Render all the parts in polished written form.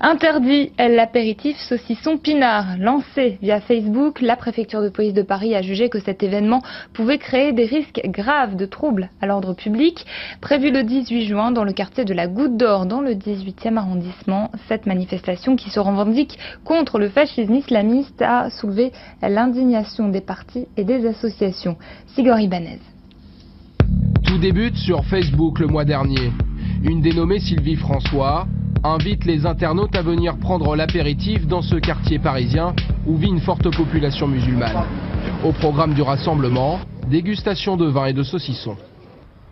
Interdit l'apéritif saucisson pinard. Lancé via Facebook, la préfecture de police de Paris a jugé que cet événement pouvait créer des risques graves de troubles à l'ordre public. Prévu le 18 juin dans le quartier de la Goutte d'Or, dans le 18e arrondissement. Cette manifestation qui se revendique contre le fascisme islamiste a soulevé l'indignation des partis et des associations. Sigor Ibanez. Tout débute sur Facebook le mois dernier. Une dénommée Sylvie François invite les internautes à venir prendre l'apéritif dans ce quartier parisien où vit une forte population musulmane. Au programme du rassemblement, dégustation de vin et de saucissons.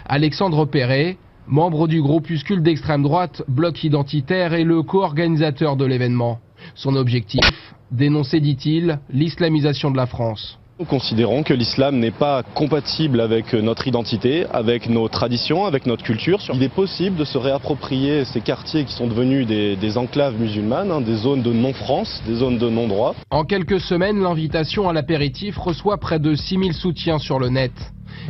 Alexandre Perret, membre du groupuscule d'extrême droite Bloc Identitaire, est le co-organisateur de l'événement. Son objectif, dénoncer, dit-il, l'islamisation de la France. Nous considérons que l'islam n'est pas compatible avec notre identité, avec nos traditions, avec notre culture. Il est possible de se réapproprier ces quartiers qui sont devenus des enclaves musulmanes, des zones de non-France, des zones de non-droit. En quelques semaines, l'invitation à l'apéritif reçoit près de 6000 soutiens sur le net.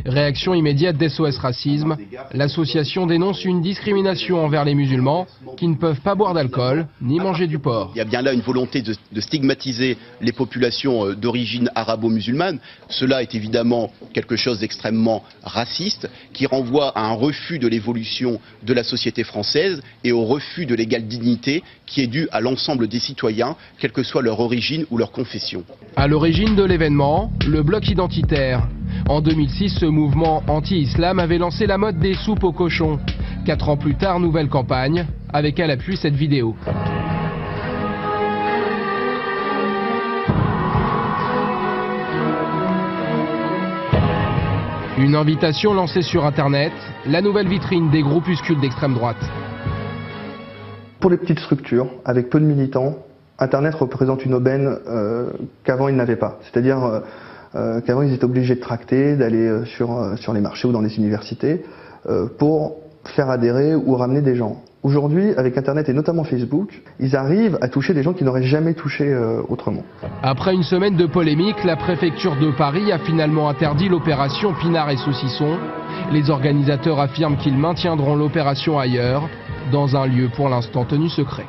Réaction immédiate d'SOS Racisme. L'association dénonce une discrimination envers les musulmans qui ne peuvent pas boire d'alcool ni manger du porc. Il y a bien là une volonté de stigmatiser les populations d'origine arabo-musulmane. Cela est évidemment quelque chose d'extrêmement raciste qui renvoie à un refus de l'évolution de la société française et au refus de l'égale dignité qui est due à l'ensemble des citoyens, quelle que soit leur origine ou leur confession. À l'origine de l'événement, le Bloc Identitaire. En 2006, ce mouvement anti-islam avait lancé la mode des soupes aux cochons. 4 ans plus tard, nouvelle campagne, avec à l'appui cette vidéo. Une invitation lancée sur Internet, la nouvelle vitrine des groupuscules d'extrême droite. Pour les petites structures, avec peu de militants, Internet représente une aubaine qu'avant ils n'avaient pas. C'est-à-dire qu'avant ils étaient obligés de tracter, d'aller sur les marchés ou dans les universités pour faire adhérer ou ramener des gens. Aujourd'hui, avec Internet et notamment Facebook, ils arrivent à toucher des gens qui n'auraient jamais touché autrement. Après une semaine de polémique, la préfecture de Paris a finalement interdit l'opération Pinard et Saucisson. Les organisateurs affirment qu'ils maintiendront l'opération ailleurs, dans un lieu pour l'instant tenu secret.